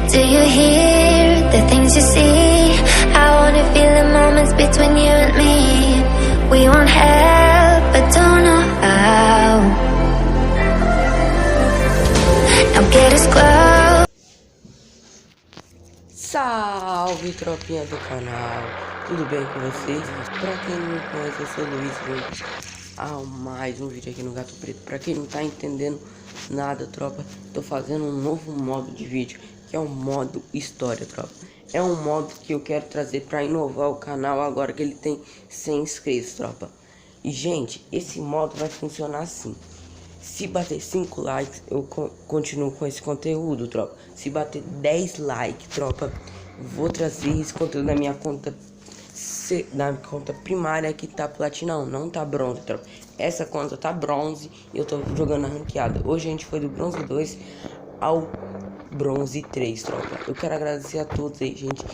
Do you hear the things you see? I wanna feel the moments between you and me. We want help, but don't know how. Now get us close. Salve, tropinha do canal, tudo bem com vocês? Pra quem não me conhece, eu sou o Luiz, mais um vídeo aqui no Gato Preto. Pra quem não tá entendendo nada, tropa, tô fazendo um novo modo de vídeo, que é o modo história, tropa. É um modo que eu quero trazer pra inovar o canal agora que ele tem 100 inscritos, tropa. E, gente, esse modo vai funcionar assim. Se bater 5 likes, eu continuo com esse conteúdo, tropa. Se bater 10 likes, tropa, vou trazer esse conteúdo na minha conta primária, que tá platina 1, não tá bronze, tropa. Essa conta tá bronze e eu tô jogando a ranqueada. Hoje a gente foi do bronze 2 ao bronze 3, tropa. Eu quero agradecer a todos aí, gente,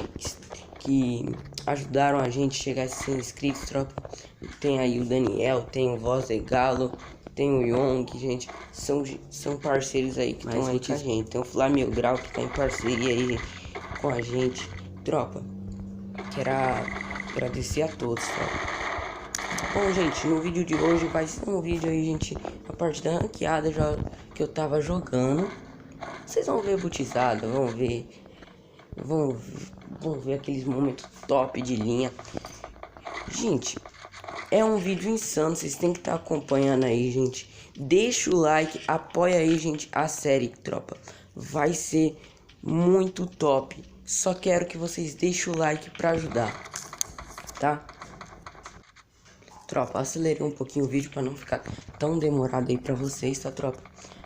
que ajudaram a gente a chegar a 100 inscritos, tropa. Tem aí o Daniel, tem o Voz de Galo, tem o Young, gente, são parceiros aí que estão aí com a gente. Tem o Flamengo Grau que tá em parceria aí, gente, com a gente, tropa. Quero agradecer a todos, tropa. Bom, gente, no vídeo de hoje vai ser um vídeo aí, gente, a parte da ranqueada que eu tava jogando. Vocês vão ver botizada, vão ver aqueles momentos top de linha. Gente, é um vídeo insano, vocês têm que estar acompanhando aí, gente. Deixa o like, apoia aí, gente, a série, tropa. Vai ser muito top. Só quero que vocês deixem o like pra ajudar, tá? Tropa, acelerei um pouquinho o vídeo pra não ficar tão demorado aí pra vocês, tá, tropa?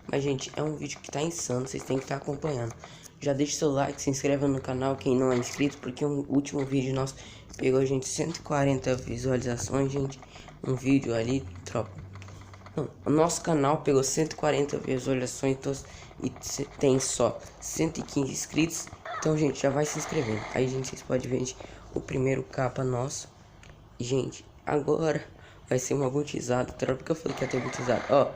Mas, gente, é um vídeo que tá insano, vocês têm que estar acompanhando. Já deixa seu like, se inscreva no canal quem não é inscrito, porque o último vídeo nosso pegou, gente, 140 visualizações, gente. Um vídeo ali, tropa. Não, o nosso canal pegou 140 visualizações, então, e tem só 115 inscritos. Então, gente, já vai se inscrevendo. Aí, gente, vocês podem ver, gente, o primeiro capa nosso. E, gente, agora vai ser uma botizada, tropa, porque eu falei que ia ter botizada. Ó.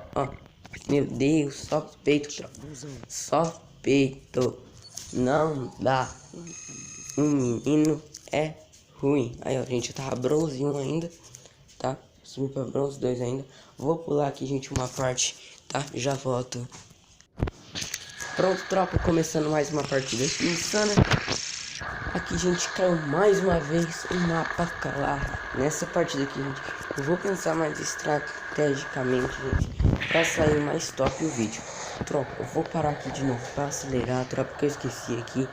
Meu Deus, só peito, tropa. Só peito. Não dá. Um menino é ruim. Aí, ó, gente, eu tava bronze 1 ainda, tá? Subi pra bronze 2 ainda. Vou pular aqui, gente, uma parte, tá? Já volto. Pronto, tropa, começando mais uma partida insana. Aqui, gente, caiu mais uma vez o mapa calado. Nessa partida aqui, gente, eu vou pensar mais estrategicamente, gente, pra sair mais top o vídeo. Tropa, eu vou parar aqui de novo pra acelerar, tropa, porque eu esqueci aqui.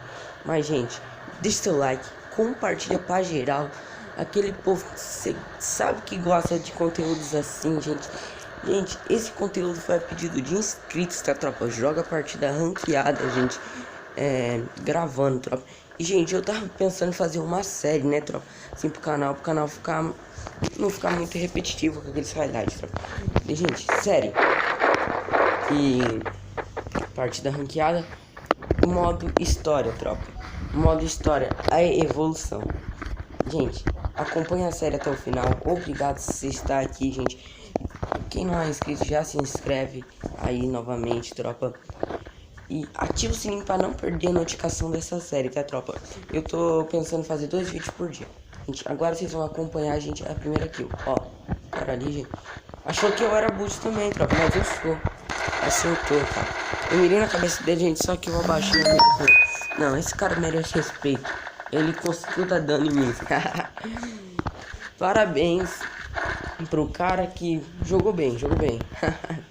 Mas, gente, deixa seu like, compartilha pra geral. Aquele povo que você sabe que gosta de conteúdos assim, gente. Gente, esse conteúdo foi a pedido de inscritos, tá, tropa? Joga a partida ranqueada, gente, gravando, tropa. E, gente, eu tava pensando em fazer uma série, né, tropa? Assim, pro canal não ficar muito repetitivo com aqueles highlights, tropa. E, gente, série. E partida ranqueada, modo história, tropa. Modo história, a evolução. Gente, acompanha a série até o final. Obrigado se você está aqui, gente. Quem não é inscrito já se inscreve aí novamente, tropa. E ativa o sininho para não perder a notificação dessa série, tá, tropa? Eu tô pensando em fazer 2 vídeos por dia. Gente, agora vocês vão acompanhar, gente, a primeira kill. Ó, o cara ali, gente, achou que eu era boot também, tropa, mas eu sou. Acertou, tá? Eu mirei na cabeça dele, gente, só que eu abaixei. Não, esse cara merece respeito. Ele conseguiu dar dano em mim. Parabéns pro cara que jogou bem.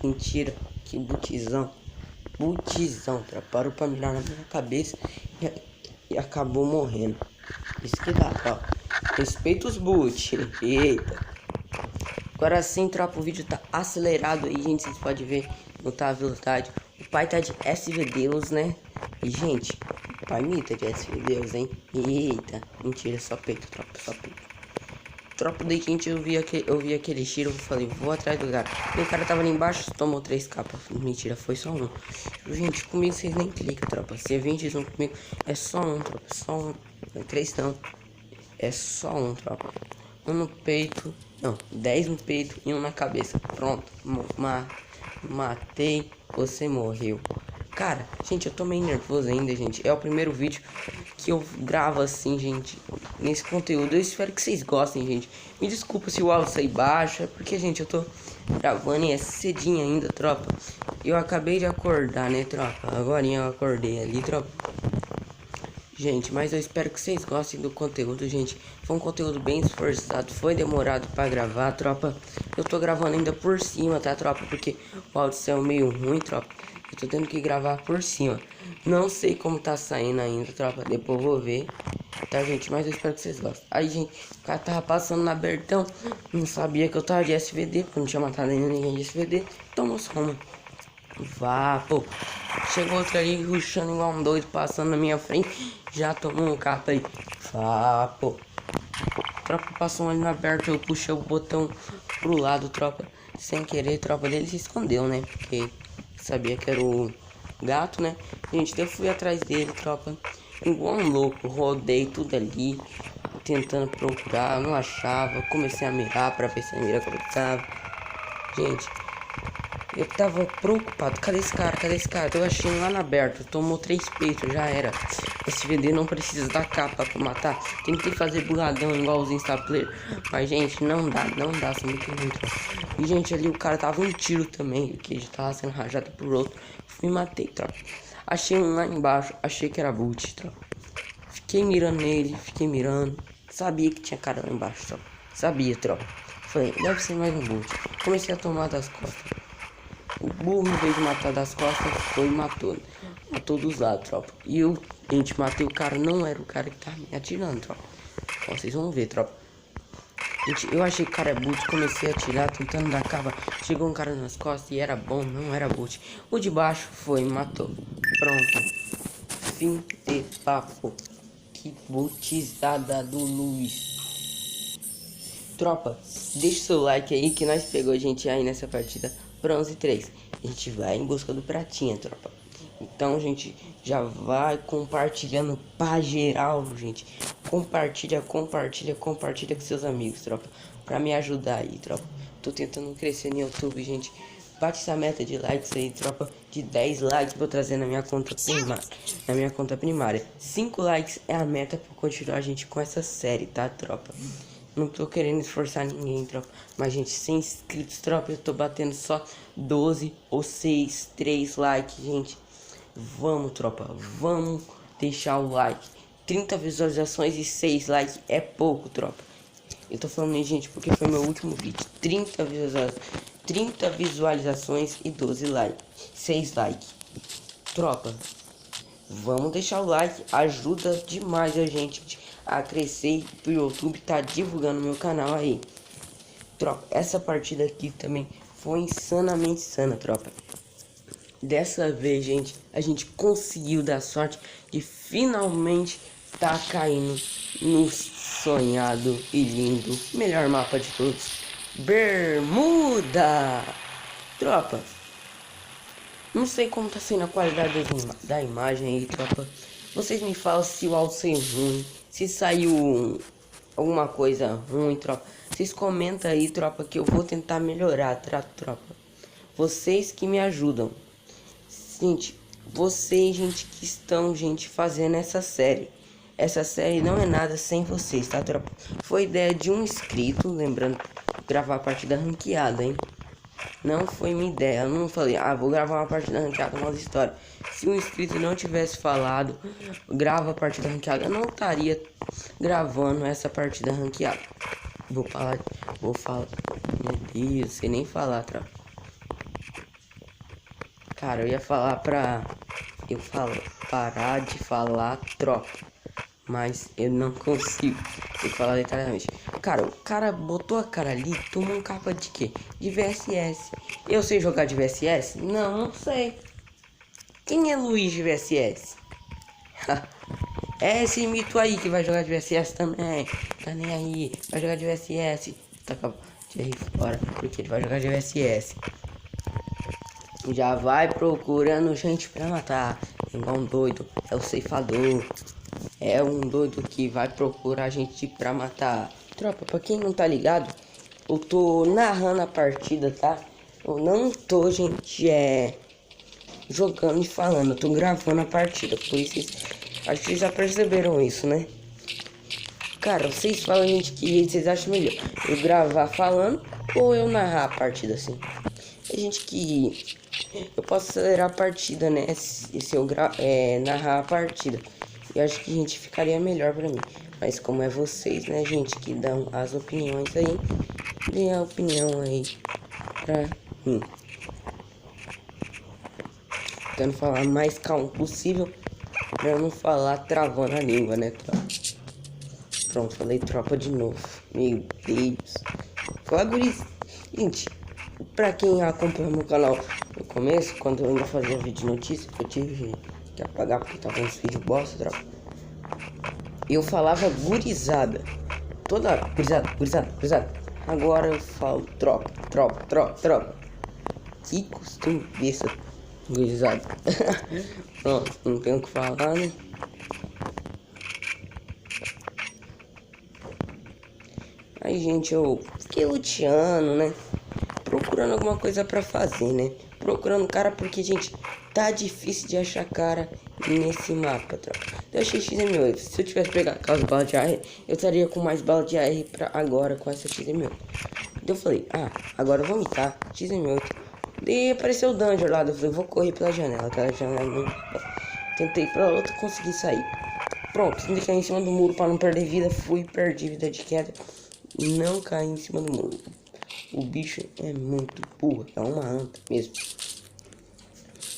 Mentira, que botizão, tropa. Parou pra mirar na minha cabeça e acabou morrendo. Isso que dá, ó. Respeita os boot. Eita. Agora sim, tropa, o vídeo tá acelerado aí, gente. Vocês podem ver, não tá a velocidade. O pai tá de SV Deus, né? E, gente, o pai imita de SV Deus, hein? Eita, mentira, só peito, tropa, só peito. Tropa, daí, gente, eu vi aquele tiro, eu falei, vou atrás do cara. E o cara tava ali embaixo, tomou 3 capas. Mentira, foi só um. Gente, comigo vocês nem clicam, tropa. Se é 21 comigo, é só um, tropa, só um. Não é 3 não, é só um, tropa. 1 no peito, não, 10 no peito e 1 na cabeça. Pronto, matei, você morreu. Cara, gente, eu tô meio nervoso ainda, gente. É o primeiro vídeo que eu gravo assim, gente, nesse conteúdo. Eu espero que vocês gostem, gente. Me desculpa se o áudio sair baixo, é porque, gente, eu tô gravando e é cedinho ainda, tropa. Eu acabei de acordar, né, tropa? Agorinha eu acordei ali, tropa. Gente, mas eu espero que vocês gostem do conteúdo, gente. Foi um conteúdo bem esforçado, foi demorado pra gravar, tropa. Eu tô gravando ainda por cima, tá, tropa? Porque o áudio saiu meio ruim, tropa. Eu tô tendo que gravar por cima. Não sei como tá saindo ainda, tropa. Depois eu vou ver, tá, gente? Mas eu espero que vocês gostem. Aí, gente, o cara tava passando na Bertão. Não sabia que eu tava de SVD, porque eu não tinha matado ainda ninguém de SVD. Tomou só uma. Vá, pô. Chegou outro ali, rushando igual um doido, passando na minha frente. Já tomou um capa aí. Vá, pô. Tropa passou ali na aberta, eu puxei o botão pro lado, tropa. Sem querer, tropa dele se escondeu, né? Porque sabia que era o gato, né? Gente, eu fui atrás dele, tropa. Igual um louco, rodei tudo ali. Tentando procurar, não achava. Comecei a mirar pra ver se a mira cortava. Gente, eu tava preocupado. Cadê esse cara? Cadê esse cara? Eu achei lá na aberta. Tomou 3 peitos, já era. Esse VD não precisa da capa pra matar. Tem que fazer bugadão igual os Insta Player. Mas, gente, não dá. Não dá. Sou muito ruim, tropa. E, gente, ali o cara tava um tiro também. Que já tava sendo rajado por outro. Fui e matei, tropa. Achei um lá embaixo. Achei que era boot, tropa. Fiquei mirando nele. Fiquei mirando. Sabia que tinha cara lá embaixo, tropa. Sabia, tropa. Falei, deve ser mais um boot. Comecei a tomar das costas. O burro, em vez de matar das costas, foi e matou. Matou dos lados, tropa. E eu, gente, matei o cara. Não era o cara que tava me atirando, tropa. Ó, vocês vão ver, tropa. Gente, eu achei que o cara é boot. Comecei a atirar, tentando dar cava. Chegou um cara nas costas e era bom. Não era boot. O de baixo foi e matou. Pronto. Fim de papo. Que bootizada do Luiz. Tropa, deixa o seu like aí que nós pegou a gente aí nessa partida bronze 3. A gente vai em busca do pratinha, tropa. Então, gente, já vai compartilhando pra geral, gente. Compartilha com seus amigos, tropa. Pra me ajudar aí, tropa. Tô tentando crescer no YouTube, gente. Bate essa meta de likes aí, tropa. De 10 likes pra eu trazer na minha conta primária. 5 likes é a meta pra continuar a gente com essa série, tá, tropa? Não tô querendo esforçar ninguém, tropa. Mas, gente, 100 inscritos, tropa. Eu tô batendo só 12 ou 6, 3 likes, gente. Vamos, tropa. Vamos deixar o like. 30 visualizações e 6 likes é pouco, tropa. Eu tô falando isso, gente, porque foi meu último vídeo. 30 visualizações e 12 likes. 6 likes. Tropa, vamos deixar o like. Ajuda demais a gente a crescer pro YouTube tá divulgando meu canal aí. Tropa, essa partida aqui também foi insanamente insana, tropa. Dessa vez, gente, a gente conseguiu dar sorte de finalmente tá caindo no sonhado e lindo melhor mapa de todos, Bermuda. Tropa, não sei como tá sendo a qualidade da imagem aí, tropa. Vocês me falam se o áudio saiu ruim, se saiu alguma coisa ruim, tropa. Vocês comentam aí, tropa, que eu vou tentar melhorar, tá, tropa? Vocês que me ajudam. Gente, vocês, gente, que estão, gente, fazendo essa série. Essa série não é nada sem vocês, tá, tropa? Foi ideia de um inscrito, lembrando, gravar a partida ranqueada, hein? Não foi minha ideia, eu não falei, vou gravar uma partida ranqueada, uma história. Se o inscrito não tivesse falado, grava a partida ranqueada, eu não estaria gravando essa partida ranqueada. Vou falar, meu Deus, sei nem falar, tropa. Cara, eu ia falar parar de falar tropa, mas eu não consigo. Tem que falar detalhadamente. Cara, o cara botou a cara ali, tomou um capa de quê? De VSS. Eu sei jogar de VSS? Não sei. Quem é Luiz de VSS? É esse mito aí que vai jogar de VSS também. Tá nem aí. Vai jogar de VSS. Taca de aí fora, porque ele vai jogar de VSS. Já vai procurando gente pra matar. Igual um doido. É o ceifador. É um doido que vai procurar gente pra matar. Tropa, pra quem não tá ligado, eu tô narrando a partida, tá? Eu não tô, gente, jogando e falando. Eu tô gravando a partida, por isso acho que vocês já perceberam isso, né? Cara, vocês falam, gente, que vocês acham melhor eu gravar falando ou eu narrar a partida assim? Tem gente que eu posso acelerar a partida, né? Se eu narrar a partida. Eu acho que, gente, ficaria melhor pra mim. Mas como é vocês, né, gente, que dão as opiniões aí, dê a opinião aí pra mim. Tentando falar mais calmo possível pra eu não falar travando a língua, né, tropa? Pronto, falei tropa de novo. Meu Deus. Fala, guris. Gente, pra quem acompanha meu canal no começo, quando eu ainda fazia vídeo de notícia, eu tive que apagar porque tava uns vídeos bosta, tropa. Eu falava gurizada. Toda hora, gurizada. Agora eu falo tropa. Que costume besta, gurizada. Pronto, não tenho o que falar, né? Aí, gente, eu fiquei luteando, né? Procurando alguma coisa pra fazer, né? Procurando cara porque, gente, tá difícil de achar cara nesse mapa, tropa. Eu achei XM8. Se eu tivesse pegado aquelas balas de AR, eu estaria com mais balas de AR pra agora com essa XM8. Então eu falei, agora eu vou mitar XM8. Daí apareceu o Danger lá, eu falei, vou correr pela janela. Aquela janela não... Tentei pra outra, consegui sair. Pronto, tentei cair em cima do muro pra não perder vida. Perdi vida de queda. Não caí em cima do muro. O bicho é muito burro, é uma anta mesmo.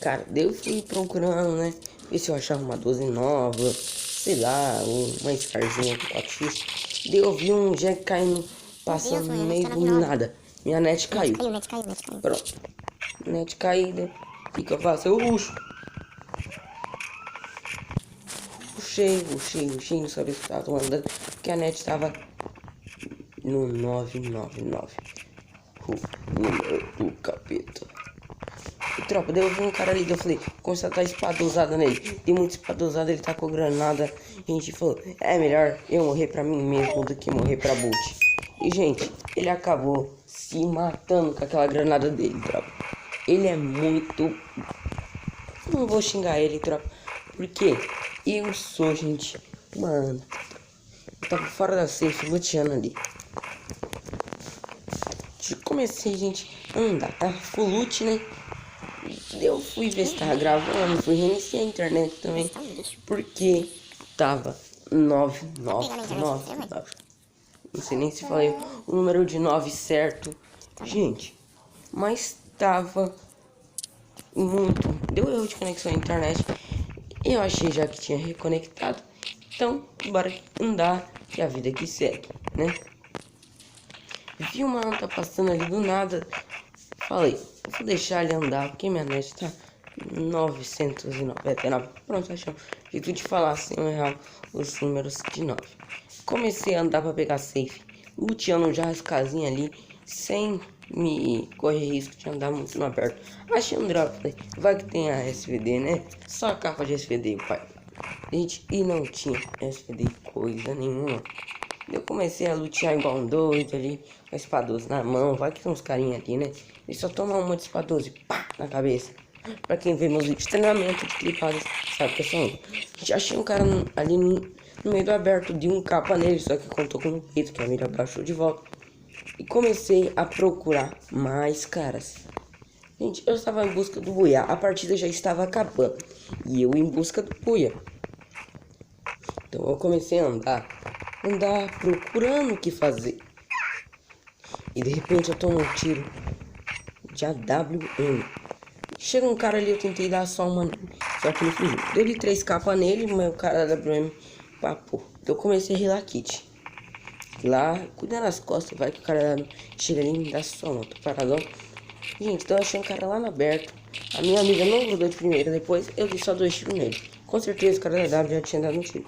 Cara, daí eu fui procurando, né? Ver se eu achava uma 12 nova, sei lá, uma Scarzinha de 4x. Daí eu vi um Jack caindo, passando no meio do nada. Minha net caiu. Pronto. Net caída. O que eu faço? Eu ruxo. Ruxei, não sabia se eu tava tomando, porque a net tava no 999. O número do capeta. E tropa, daí eu vi um cara ali, eu falei, começou a dar espada usada nele. Tem muita espada usada, ele tá com granada. A gente falou, é melhor eu morrer pra mim mesmo do que morrer pra boot. E gente, ele acabou se matando com aquela granada dele, tropa. Ele é muito... Não vou xingar ele, tropa, porque eu sou, gente, mano. Eu tava fora da safe, luteando ali. Comecei, gente, a andar, tá? Full loot, né? Eu fui ver se tava gravando, fui reiniciar a internet também, porque tava 999. Não sei nem se falei o número de 9 certo, gente, mas tava muito... Deu erro de conexão à internet. Eu achei já que tinha reconectado, então bora andar e a vida que segue, né? Vi uma anta passando ali do nada. Falei, vou deixar ele andar, porque minha net tá 999. Pronto, achamos. Jeito de falar sem errar os números de 9. Comecei a andar pra pegar safe, luteando já as casinhas ali, sem me correr risco de andar muito no aberto. Achei um drop, falei, vai que tem a SVD, né? Só a capa de SVD, pai. Gente, e não tinha SVD coisa nenhuma. Eu comecei a lutear igual um doido ali, com a espada na mão. Vai que tem uns carinha ali, né? E só tomar uma de espada pá, na cabeça. Pra quem vê meus vídeos de treinamento de clipadas, sabe que eu sou um. Já achei um cara ali no meio do aberto, de um capa nele, só que contou com um peito, que a mira baixou de volta. E comecei a procurar mais caras. Gente, eu estava em busca do buia. A partida já estava acabando. E eu em busca do buia. Então eu comecei a andar procurando o que fazer. E de repente eu tomo um tiro de AWM. Chega um cara ali, eu tentei dar só uma, só que ele fugiu. Dei 3 capas nele, mas o cara da AWM papou. Então eu comecei a healer kit. Lá, cuidando das costas, vai que o cara chega ali e me dá só uma. Tô paradão. Gente, então eu achei um cara lá no aberto. A minha amiga não grudou de primeira, depois eu dei só 2 tiros nele. Com certeza o cara da W já tinha dado um tiro.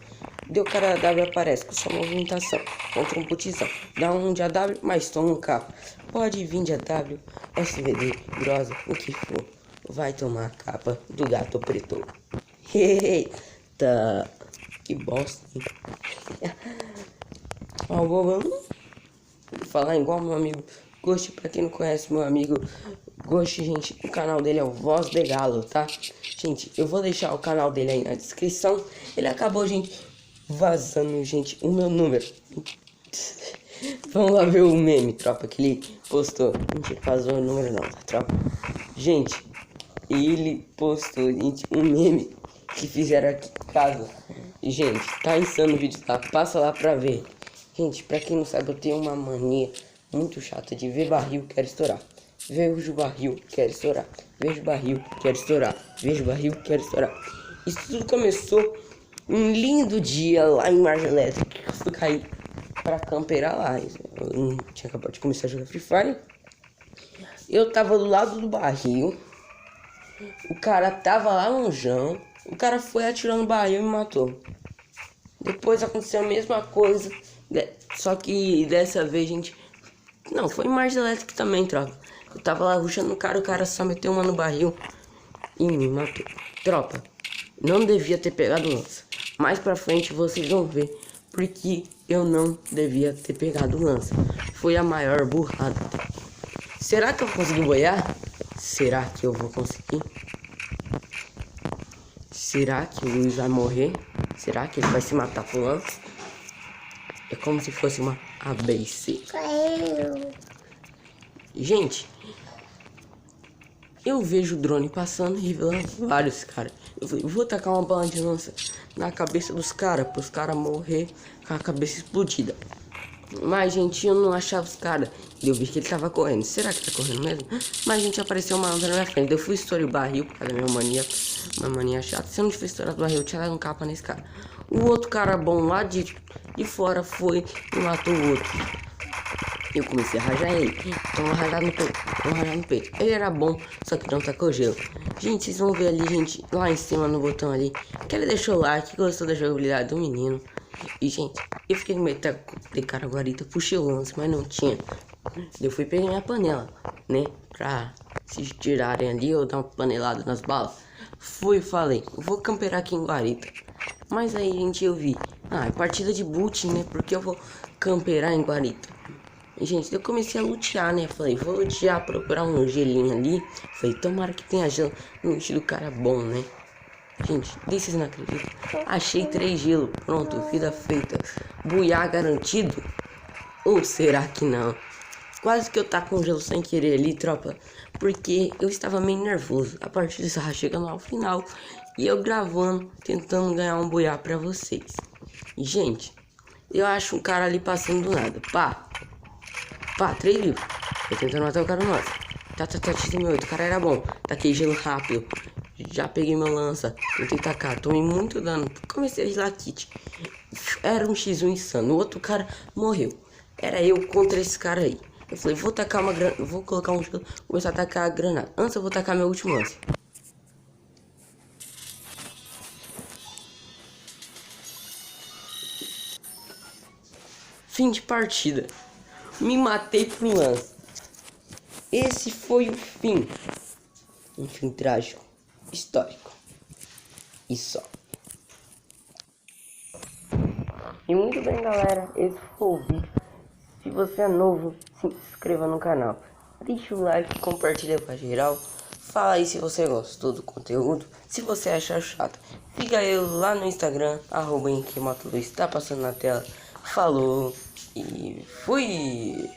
Deu o cara da W aparece com sua movimentação contra um putizão. Dá um de AW, mas toma um capa. Pode vir de AW, SVD, grosa, o que for. Vai tomar a capa do gato preto. Eita, que bosta, hein? Ó, vamos falar igual meu amigo Ghost. Pra quem não conhece meu amigo Ghost, gente, o canal dele é o Voz de Galo, tá? Gente, eu vou deixar o canal dele aí na descrição. Ele acabou, gente, vazando, gente, o meu número. Vamos lá ver o meme, tropa, que ele postou. Mentira, vazou o número não, tá, tropa? Gente, ele postou, gente, um meme que fizeram aqui em casa. Gente, tá insano o vídeo lá, passa lá pra ver. Gente, pra quem não sabe, eu tenho uma mania muito chata de ver barril, quero estourar. Vejo barril, quero estourar. Vejo barril, quero estourar. Vejo barril, quero estourar. Isso tudo começou um lindo dia lá em Margem Elétrica. Eu fui cair pra camperar lá. Eu tinha acabado de começar a jogar Free Fire. Eu tava do lado do barril. O cara tava lá longeão. O cara foi atirando barril e me matou. Depois aconteceu a mesma coisa. Só que dessa vez, gente... Não, foi em Margem Elétrica também, tropa. Eu tava lá rushando o cara só meteu uma no barril e me matou. Tropa, não devia ter pegado lança. Mais pra frente vocês vão ver porque eu não devia ter pegado lança. Foi a maior burrada. Será que eu consegui boiar? Será que eu vou conseguir? Será que o Luiz vai morrer? Será que ele vai se matar por lança? É como se fosse uma ABC. Gente, eu vejo o drone passando e revelando vários caras. Eu falei, vou tacar uma bala de lança na cabeça dos caras, para os caras morrer com a cabeça explodida. Mas, gente, eu não achava os caras. Eu vi que ele tava correndo. Será que tá correndo mesmo? Mas, gente, apareceu uma lança na minha frente. Eu fui estourar o barril por causa da minha mania. Uma mania chata. Se eu não tivesse estourado o barril, eu tinha dado um capa nesse cara. O outro cara bom lá de fora foi e matou o outro. Eu comecei a rajar ele. Toma rajado no peito. Toma rajado no peito. Ele era bom, só que não tacou gelo. Gente, vocês vão ver ali, gente, lá em cima no botão ali, que ele deixou o like, gostou da jogabilidade do menino. E, gente, eu fiquei com medo de cara guarita, puxei o lance, mas não tinha. Eu fui pegar minha panela, né, pra se tirarem ali ou dar uma panelada nas balas. Fui e falei, vou camperar aqui em guarita. Mas aí, gente, eu vi, é partida de boot, né, porque eu vou camperar em guarita. E, gente, eu comecei a lutear, né? Falei, vou lutear, procurar um gelinho ali. Falei, tomara que tenha gelo no estilo cara bom, né? Gente, vocês não acreditam. Achei 3 gelo. Pronto, vida feita. Buiá garantido? Ou será que não? Quase que eu tá com gelo sem querer ali, tropa. Porque eu estava meio nervoso. A partida estava chegando ao final. E eu gravando, tentando ganhar um buiá pra vocês. E, gente, eu acho um cara ali passando do nada. Pá, 3 livros. Tô tentando matar o cara nosso. Tá, XM8, o cara era bom. Taquei gelo rápido. Já peguei meu lança. Tentei tacar, tomei muito dano. Comecei a rilar kit. Era um X1 insano. O outro cara morreu. Era eu contra esse cara aí. Eu falei, vou tacar uma granada. Vou colocar um gelo. Começar a tacar a granada. Antes eu vou tacar meu último lance. Fim de partida. Me matei pro lance. Esse foi o fim. Um fim trágico, histórico. E só. E muito bem, galera. Esse foi o vídeo. Se você é novo, se inscreva no canal. Deixa o like, compartilha com a geral. Fala aí se você gostou do conteúdo. Se você achar chato, fica eu lá no Instagram, @henriquemotoluiz, tá passando na tela. Falou e fui!